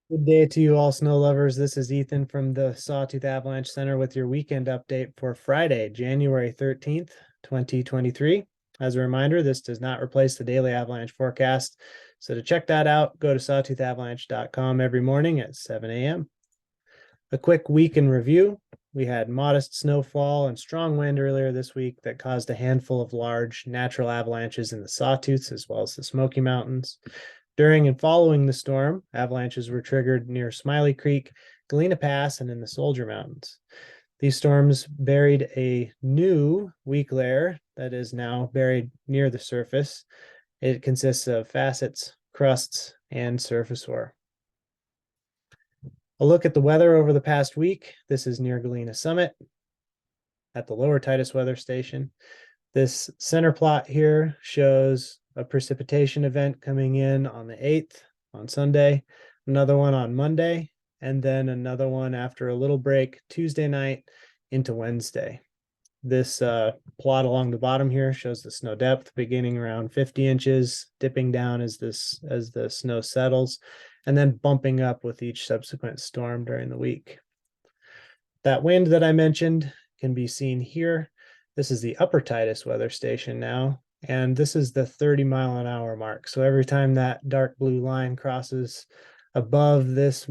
Good day to you all snow lovers. This is Ethan from the Sawtooth Avalanche Center with your weekend update for Friday, January 13th, 2023. As a reminder, this does not replace the daily avalanche forecast. So to check that out, go to sawtoothavalanche.com every morning at 7 a.m. A quick week in review. We had modest snowfall and strong wind earlier this week that caused a handful of large natural avalanches in the Sawtooths as well as the Smoky Mountains. During and following the storm, avalanches were triggered near Smiley Creek, Galena Pass, and in the Soldier Mountains. These storms buried a new weak layer that is now buried near the surface. It consists of facets, crusts, and surface ore. A look at the weather over the past week. This is near Galena Summit at the lower Titus weather station. This center plot here shows a precipitation event coming in on the 8th on Sunday, another one on Monday, and then another one after a little break Tuesday night into Wednesday. This plot along the bottom here shows the snow depth beginning around 50 inches, dipping down as the snow settles, and then bumping up with each subsequent storm during the week. That wind that I mentioned can be seen here. This is the upper Titus weather station now, and this is the 30-mile-an-hour mark. So every time that dark blue line crosses above this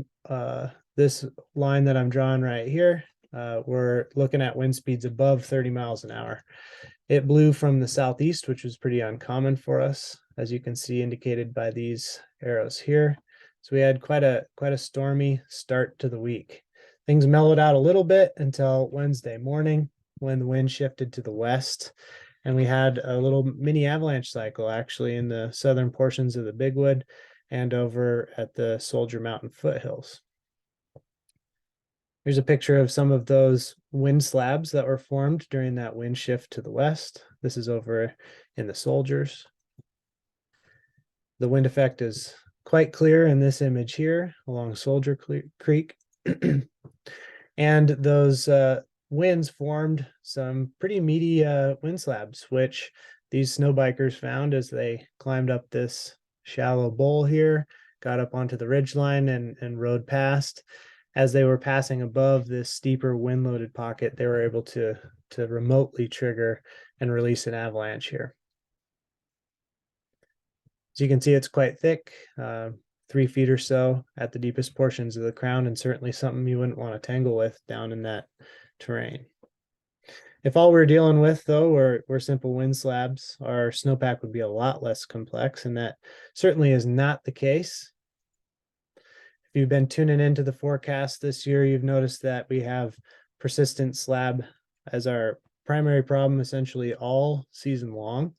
this line that I'm drawing right here, we're looking at wind speeds above 30 miles an hour. It blew from the southeast, which was pretty uncommon for us, as you can see indicated by these arrows here. So we had quite a stormy start to the week. Things mellowed out a little bit until Wednesday morning when the wind shifted to the west, and we had a little mini avalanche cycle actually in the southern portions of the Bigwood and over at the Soldier Mountain foothills. Here's a picture of some of those wind slabs that were formed during that wind shift to the west. This is over in the Soldiers. The wind effect is quite clear in this image here along Soldier Creek. And those winds formed some pretty meaty wind slabs, which these snow bikers found as they climbed up this shallow bowl here, got up onto the ridgeline and rode past. As they were passing above this steeper wind-loaded pocket, they were able to remotely trigger and release an avalanche here. As you can see, it's quite thick, 3 feet or so at the deepest portions of the crown, and certainly something you wouldn't want to tangle with down in that terrain. If all we're dealing with, though, were simple wind slabs, our snowpack would be a lot less complex, and that certainly is not the case. If you've been tuning into the forecast this year, you've noticed that we have persistent slab as our primary problem essentially all season long.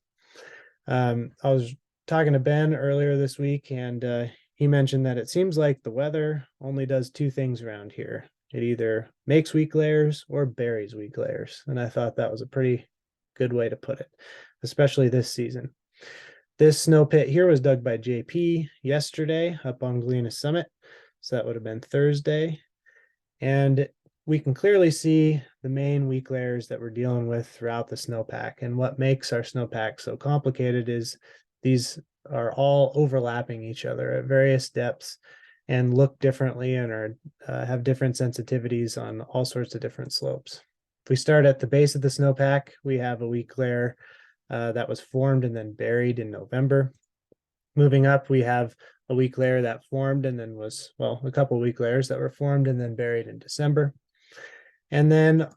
I was talking to Ben earlier this week, and he mentioned that it seems like the weather only does 2 things around here. It either makes weak layers or buries weak layers. And I thought that was a pretty good way to put it, especially this season. This snow pit here was dug by JP yesterday up on Galena Summit. So that would have been Thursday. And we can clearly see the main weak layers that we're dealing with throughout the snowpack. And what makes our snowpack so complicated is these are all overlapping each other at various depths and look differently and are have different sensitivities on all sorts of different slopes. If we start at the base of the snowpack, we have a weak layer that was formed and then buried in November. Moving up, we have a weak layer that formed and then was, well, a couple weak layers that were formed and then buried in December. And then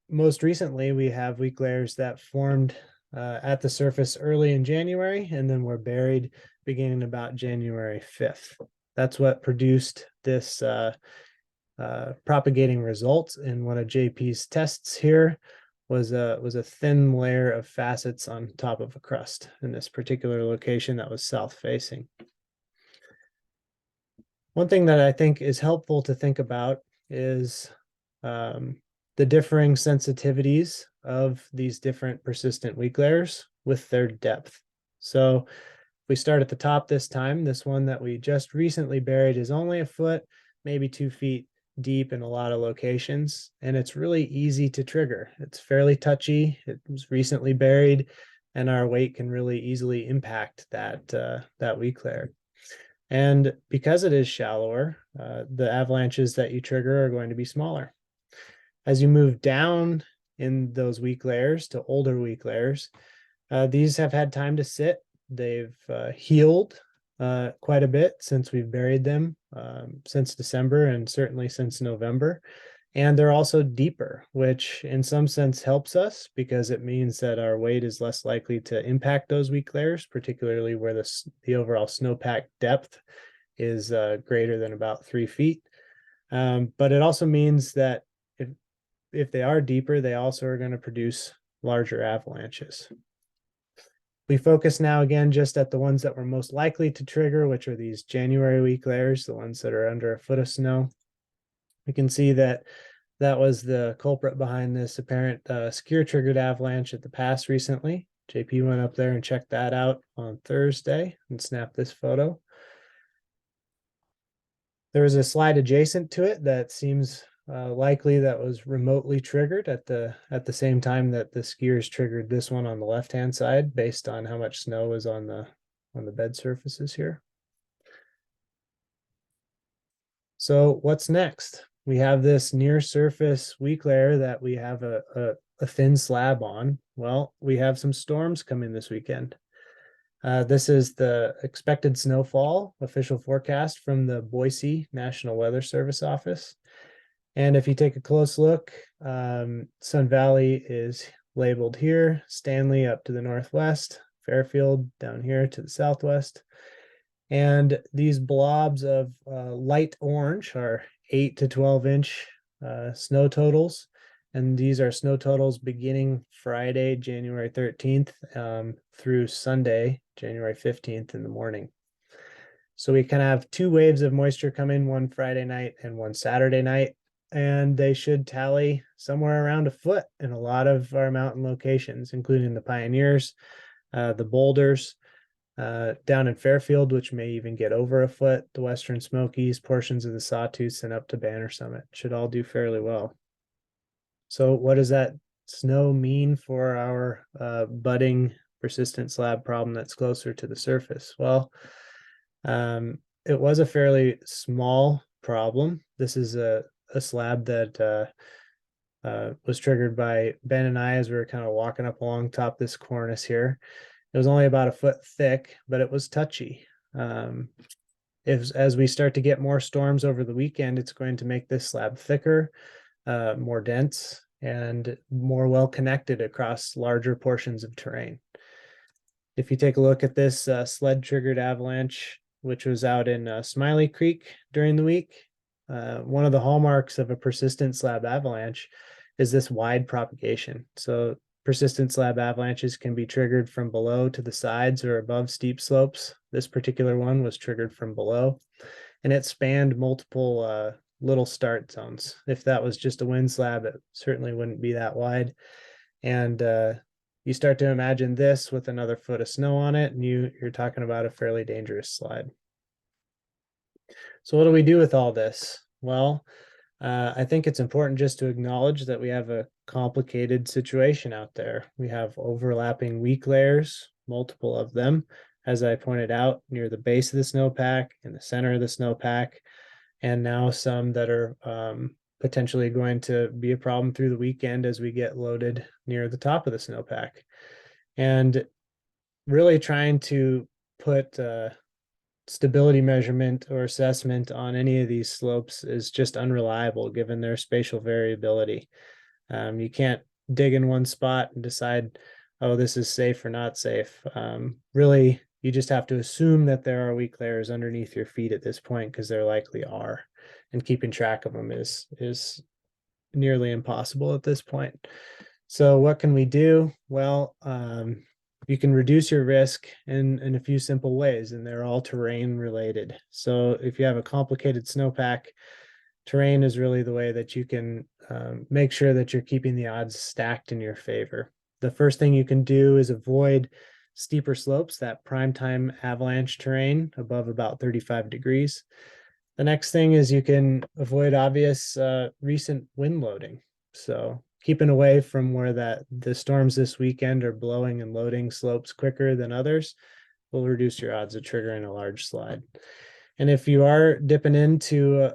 most recently, we have weak layers that formed at the surface early in January and then were buried beginning about January 5th. That's what produced this propagating result in one of JP's tests here was a thin layer of facets on top of a crust in this particular location that was south facing. One thing that I think is helpful to think about is the differing sensitivities of these different persistent weak layers with their depth. So if we start at the top this time, this one that we just recently buried is only a foot, maybe 2 feet deep in a lot of locations, and it's really easy to trigger. It's fairly touchy. It was recently buried, and our weight can really easily impact that weak layer. And because it is shallower, the avalanches that you trigger are going to be smaller. As you move down in those weak layers to older weak layers, these have had time to sit. They've healed quite a bit since we've buried them, since December and certainly since November. And they're also deeper, which in some sense helps us because it means that our weight is less likely to impact those weak layers, particularly where the overall snowpack depth is greater than about 3 feet. But it also means that if they are deeper, they also are going to produce larger avalanches. We focus now again just at the ones that were most likely to trigger, which are these January weak layers, the ones that are under a foot of snow. We can see that that was the culprit behind this apparent skier triggered avalanche at the pass recently. JP went up there and checked that out on Thursday and snapped this photo. There was a slide adjacent to it that seems likely that was remotely triggered at the same time that the skiers triggered this one on the left-hand side, based on how much snow was on the bed surfaces here. So what's next? We have this near surface weak layer that we have a thin slab on. Well, we have some storms coming this weekend. This is the expected snowfall official forecast from the Boise National Weather Service office. And if you take a close look, Sun Valley is labeled here, Stanley up to the northwest, Fairfield down here to the southwest. And these blobs of light orange are 8 to 12-inch snow totals. And these are snow totals beginning Friday, January 13th through Sunday, January 15th in the morning. So we kind of have two waves of moisture coming, one Friday night and one Saturday night. And they should tally somewhere around a foot in a lot of our mountain locations, including the Pioneers, the Boulders, down in Fairfield, which may even get over a foot, the Western Smokies, portions of the Sawtooths, and up to Banner Summit should all do fairly well. So what does that snow mean for our budding persistent slab problem that's closer to the surface? Well, it was a fairly small problem. This is a slab that was triggered by Ben and I as we were kind of walking up along top this cornice here. It was only about a foot thick, but it was touchy. As we start to get more storms over the weekend, it's going to make this slab thicker, more dense, and more well connected across larger portions of terrain. If you take a look at this sled triggered avalanche, which was out in Smiley Creek during the week, one of the hallmarks of a persistent slab avalanche is this wide propagation. So persistent slab avalanches can be triggered from below to the sides or above steep slopes. This particular one was triggered from below, and it spanned multiple little start zones. If that was just a wind slab, it certainly wouldn't be that wide. And you start to imagine this with another foot of snow on it, and you're talking about a fairly dangerous slide. So what do we do with all this? Well, I think it's important just to acknowledge that we have a complicated situation out there. We have overlapping weak layers, multiple of them, as I pointed out, near the base of the snowpack, in the center of the snowpack, and now some that are potentially going to be a problem through the weekend as we get loaded near the top of the snowpack. And really trying to put stability measurement or assessment on any of these slopes is just unreliable given their spatial variability. You can't dig in one spot and decide, oh, this is safe or not safe. Really, you just have to assume that there are weak layers underneath your feet at this point, because there likely are. And keeping track of them is nearly impossible at this point. So what can we do? Well, you can reduce your risk in a few simple ways, and they're all terrain related. So if you have a complicated snowpack, terrain is really the way that you can make sure that you're keeping the odds stacked in your favor. The first thing you can do is avoid steeper slopes, that prime time avalanche terrain above about 35 degrees. The next thing is you can avoid obvious recent wind loading. So keeping away from where the storms this weekend are blowing and loading slopes quicker than others will reduce your odds of triggering a large slide. And if you are dipping into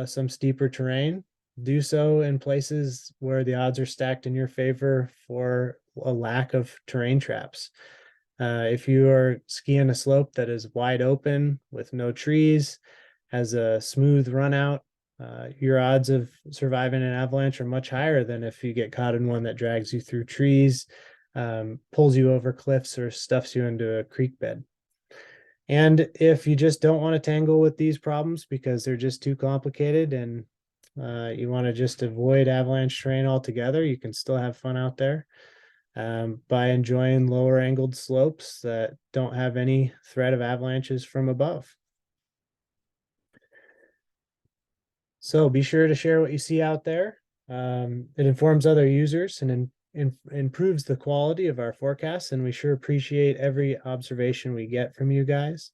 some steeper terrain, do so in places where the odds are stacked in your favor for a lack of terrain traps. If you are skiing a slope that is wide open with no trees, has a smooth run out, your odds of surviving an avalanche are much higher than if you get caught in one that drags you through trees, pulls you over cliffs, or stuffs you into a creek bed. And if you just don't want to tangle with these problems because they're just too complicated and you want to just avoid avalanche terrain altogether, you can still have fun out there by enjoying lower angled slopes that don't have any threat of avalanches from above. So be sure to share what you see out there. It informs other users and improves the quality of our forecasts, and we sure appreciate every observation we get from you guys.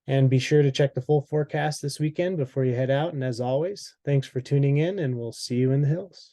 And be sure to check the full forecast this weekend before you head out. And as always, thanks for tuning in, and we'll see you in the hills.